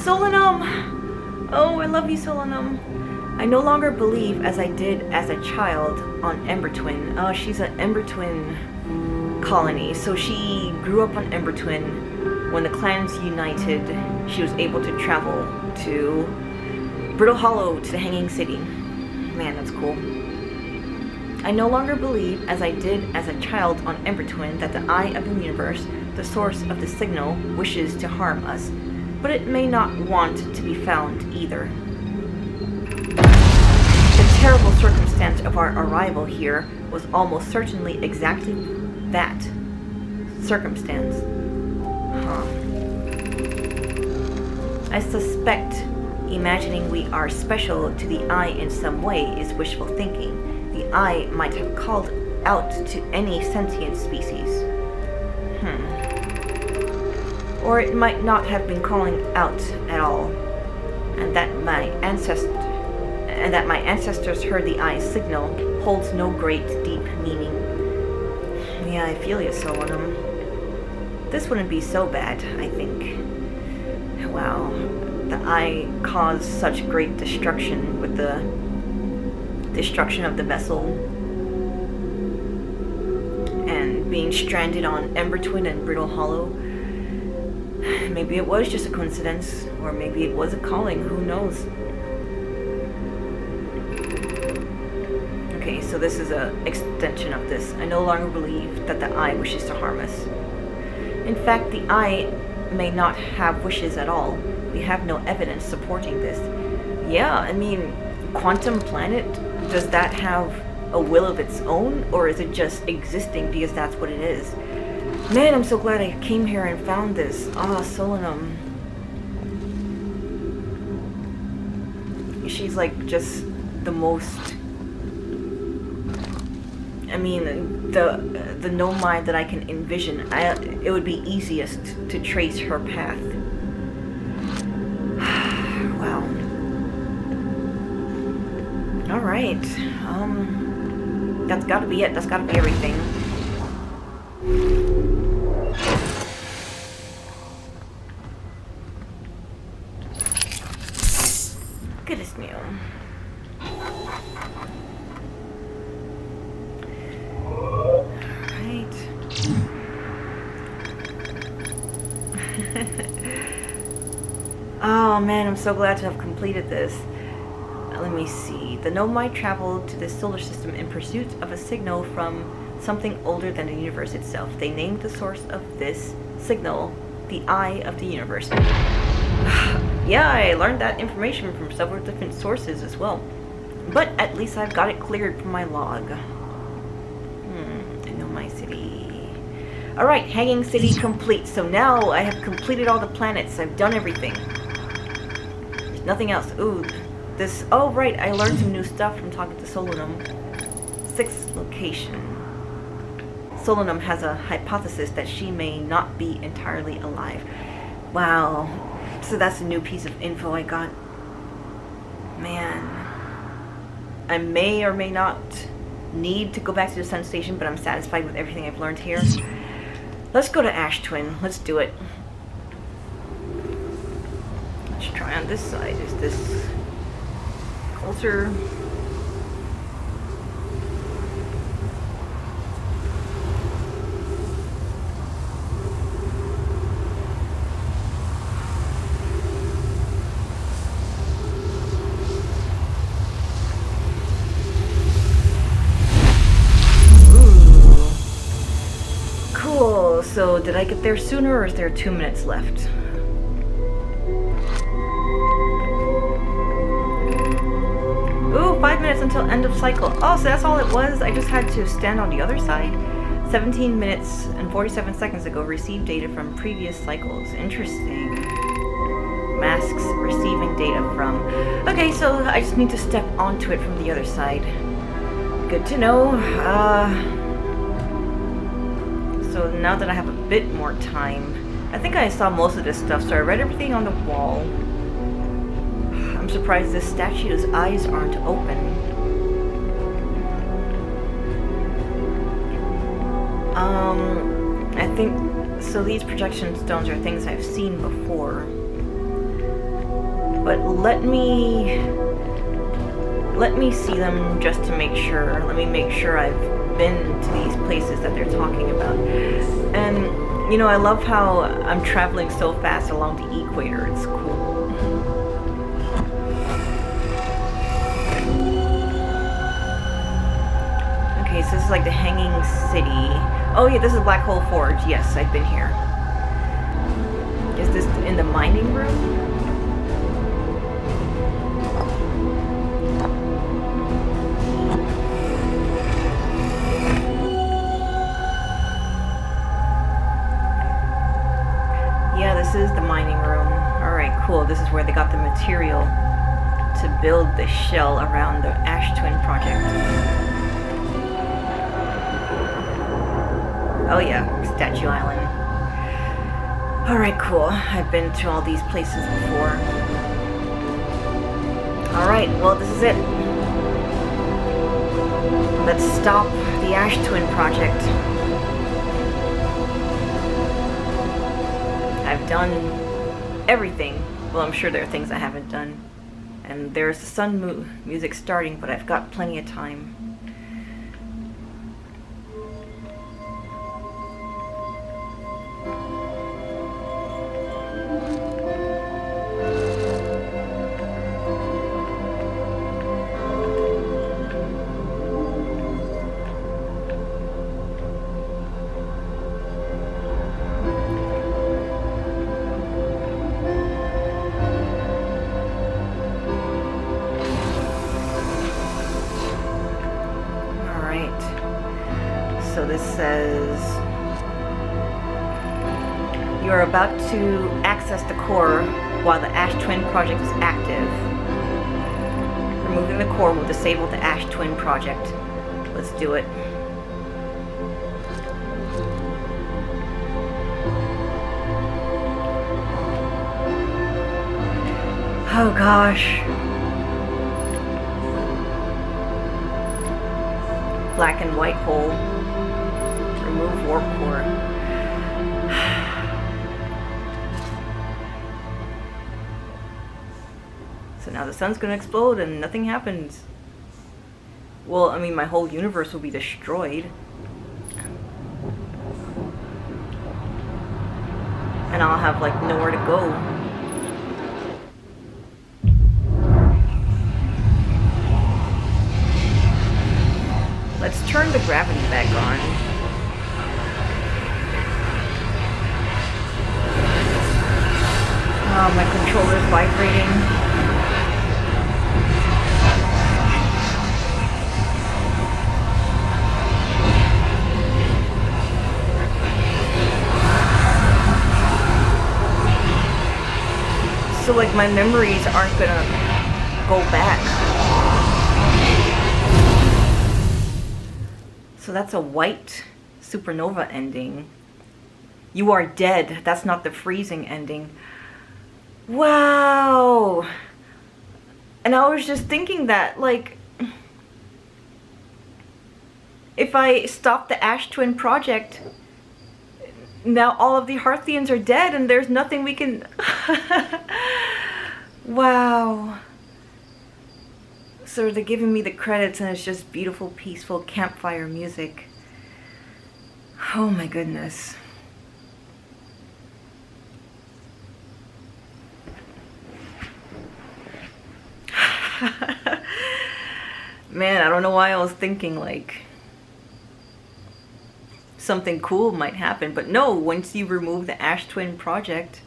Solanum! Oh, I love you, Solanum. I no longer believe as I did as a child on Ember Twin. Oh, she's an Ember Twin colony. So she grew up on Ember Twin. When the clans united, she was able to travel to Brittle Hollow, to the Hanging City. Man, that's cool. I no longer believe, as I did as a child on Ember Twin, that the eye of the universe, the source of the signal, wishes to harm us, but it may not want to be found either. The terrible circumstance of our arrival here was almost certainly exactly that circumstance. I suspect imagining we are special to the eye in some way is wishful thinking. The eye might have called out to any sentient species. Or it might not have been calling out at all, and that my ancestors heard the eye's signal holds no great deep meaning. Yeah, I feel you, Solanum. This wouldn't be so bad, I think. Wow, the eye caused such great destruction with the destruction of the vessel and being stranded on Ember Twin and Brittle Hollow. Maybe it was just a coincidence, or maybe it was a calling, who knows. Okay, so this is an extension of this. I no longer believe that the eye wishes to harm us. In fact, the eye may not have wishes at all. We have no evidence supporting this. Yeah, I mean, Quantum Planet, does that have a will of its own, or is it just existing because that's what it is? Man, I'm so glad I came here and found this. Ah, Solanum. She's like just the most... I mean, the nomad that I can envision. It would be easiest to trace her path. Wow. Alright. That's gotta be it. That's gotta be everything. Goodness me. Alright. Oh man, I'm so glad to have completed this. Let me see. The Nomai traveled to the solar system in pursuit of a signal from something older than the universe itself. They named the source of this signal the Eye of the Universe. Yeah, I learned that information from several different sources as well. But at least I've got it cleared from my log. I know my city. Alright, Hanging City complete. So now I have completed all the planets. I've done everything. There's nothing else. Ooh. This, oh right, I learned some new stuff from talking to Solanum. 6th location. Solanum has a hypothesis that she may not be entirely alive. Wow. So that's a new piece of info I got. Man. I may or may not need to go back to the Sun Station, but I'm satisfied with everything I've learned here. Let's go to Ash Twin. Let's do it. Let's try on this side. Is this closer? So, did I get there sooner, or is there 2 minutes left? Ooh, 5 minutes until end of cycle. Oh, so that's all it was? I just had to stand on the other side? 17 minutes and 47 seconds ago, received data from previous cycles. Interesting. Masks receiving data from... Okay, so I just need to step onto it from the other side. Good to know. So now that I have a bit more time, I think I saw most of this stuff, so I read everything on the wall. I'm surprised this statue's eyes aren't open. I think, so these projection stones are things I've seen before. But let me see them just to make sure. Let me make sure I've been to these places that they're talking about. And, you know, I love how I'm traveling so fast along the equator. It's cool. Okay, so this is like the Hanging City. Oh yeah, this is Black Hole Forge. Yes, I've been here. Is this in the mining room? This is the mining room. Alright, cool. This is where they got the material to build the shell around the Ash Twin project. Oh yeah, Statue Island. Alright, cool. I've been to all these places before. Alright, well this is it. Let's stop the Ash Twin project. I've done everything. Well, I'm sure there are things I haven't done. And there's the sun music starting, but I've got plenty of time. So this says, you're about to access the core while the Ash Twin project is active. Removing the core will disable the Ash Twin project. Let's do it. Oh gosh. Black and white hole. Remove warp core. So now the sun's gonna explode and nothing happens. Well, I mean, my whole universe will be destroyed. And I'll have, like, nowhere to go. Let's turn the gravity back on. Oh, my controller's vibrating. So, like, my memories aren't gonna go back. So that's a white supernova ending. You are dead. That's not the freezing ending. Wow. And I was just thinking that, like, if I stop the Ash Twin project, now all of the Hearthians are dead and there's nothing we can... Wow. So they're giving me the credits and it's just beautiful, peaceful campfire music. Oh my goodness. Man, I don't know why I was thinking like something cool might happen, but no, once you remove the Ash Twin project,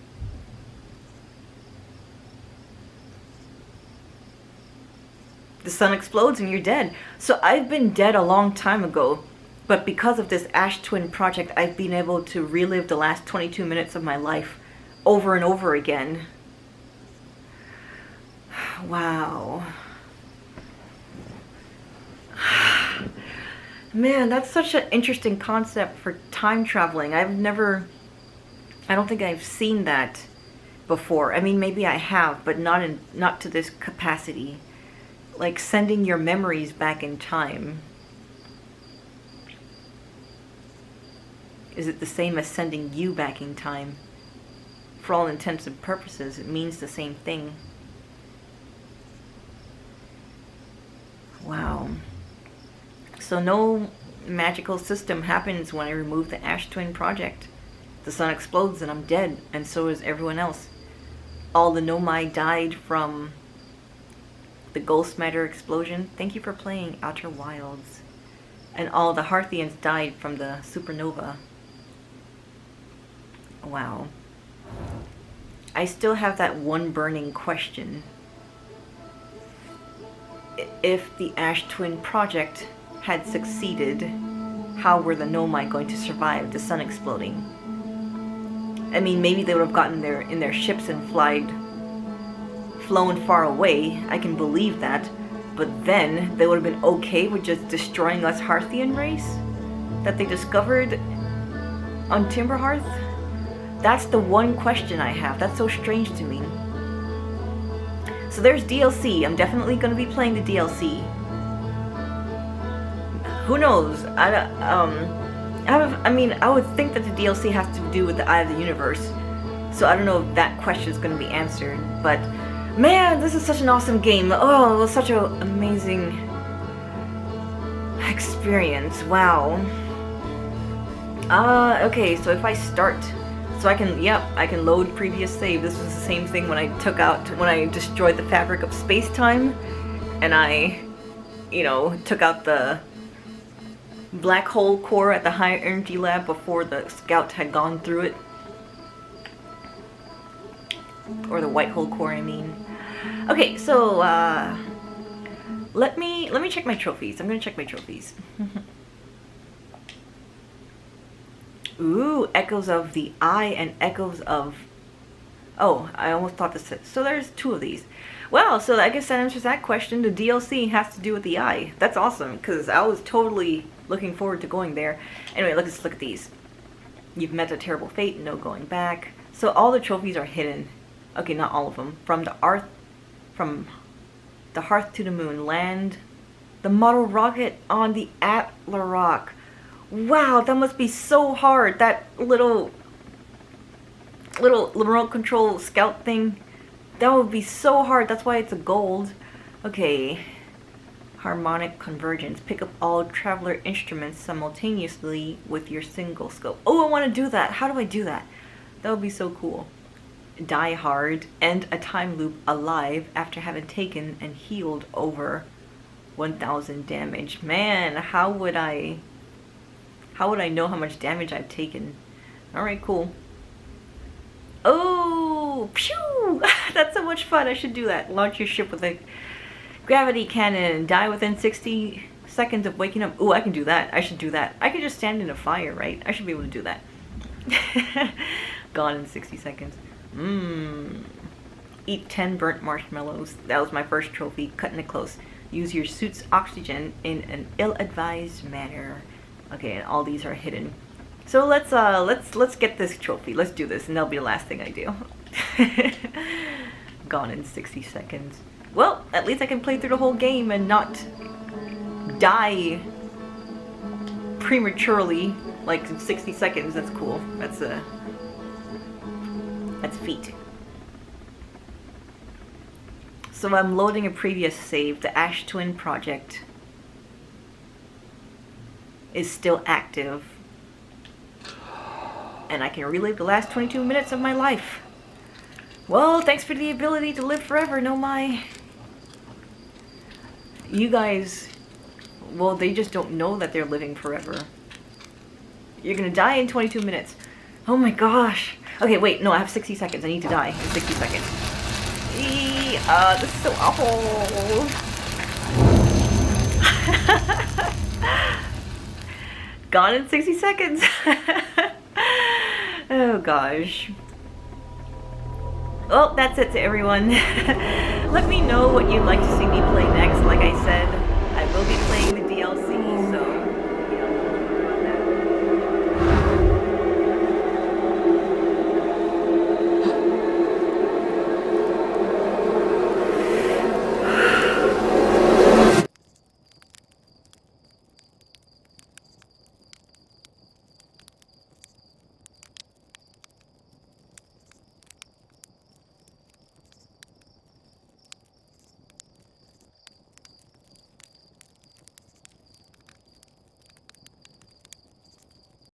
the sun explodes and you're dead. So I've been dead a long time ago, but because of this Ash Twin project, I've been able to relive the last 22 minutes of my life over and over again. Wow. Man, that's such an interesting concept for time traveling. I don't think I've seen that before. I mean, maybe I have, but not to this capacity. Like sending your memories back in time. Is it the same as sending you back in time? For all intents and purposes, it means the same thing. Wow. So no magical system happens when I remove the Ash Twin project. The sun explodes and I'm dead, and so is everyone else. All the Nomai died from the ghost matter explosion. Thank you for playing Outer Wilds. And all the Hearthians died from the supernova. Wow. I still have that one burning question. If the Ash Twin project had succeeded, how were the Nomai going to survive the sun exploding? I mean, maybe they would have gotten there in their ships and flown far away. I can believe that. But then they would have been okay with just destroying us Hearthian race that they discovered on Timberhearth? That's the one question I have. That's so strange to me. So there's DLC. I'm definitely going to be playing the DLC. Who knows? I mean, I would think that the DLC has to do with the Eye of the Universe. So I don't know if that question is going to be answered. But man, this is such an awesome game. Oh, it was such an amazing experience. Wow. Okay, so if I start... So I can load previous save. This was the same thing when I destroyed the fabric of space-time, and I, took out the black hole core at the high energy lab before the scout had gone through it. Or the white hole core, I mean. Okay, so, let me check my trophies. I'm gonna check my trophies. Ooh, Echoes of the Eye and Echoes of... Oh, I almost thought this... So there's two of these. Well, so I guess that answers that question. The DLC has to do with the eye. That's awesome, because I was totally looking forward to going there. Anyway, let's look at these. You've met a terrible fate, no going back. So all the trophies are hidden. Okay, not all of them. From the hearth to the moon, land the model rocket on the Atla Rock. Wow, that must be so hard. That little remote control scout thing, that would be so hard. That's why it's a gold. Okay. Harmonic convergence. Pick up all traveler instruments simultaneously with your single scope. Oh, I want to do that. How do I do that? That would be so cool. Die hard. End a time loop alive after having taken and healed over 1,000 damage. Man, how would I know how much damage I've taken? Alright, cool. Oh, phew! That's so much fun. I should do that. Launch your ship with a gravity cannon and die within 60 seconds of waking up. Ooh, I can do that. I should do that. I could just stand in a fire, right? I should be able to do that. Gone in 60 seconds. Eat 10 burnt marshmallows. That was my first trophy. Cutting it close. Use your suit's oxygen in an ill-advised manner. Okay, and all these are hidden. So let's get this trophy. Let's do this, and that'll be the last thing I do. Gone in 60 seconds. Well, at least I can play through the whole game and not die prematurely, like in 60 seconds. That's cool. That's feat. So I'm loading a previous save. The Ash Twin project is still active, and I can relive the last 22 minutes of my life. Well, thanks for the ability to live forever, no my. You guys, well, they just don't know that they're living forever. You're gonna die in 22 minutes. Oh my gosh. Okay, wait, no, I have 60 seconds. I need to die in 60 seconds. This is so awful. Gone in 60 seconds. Oh gosh. Well, that's it to everyone. Let me know what you'd like to see me play next. Like I said,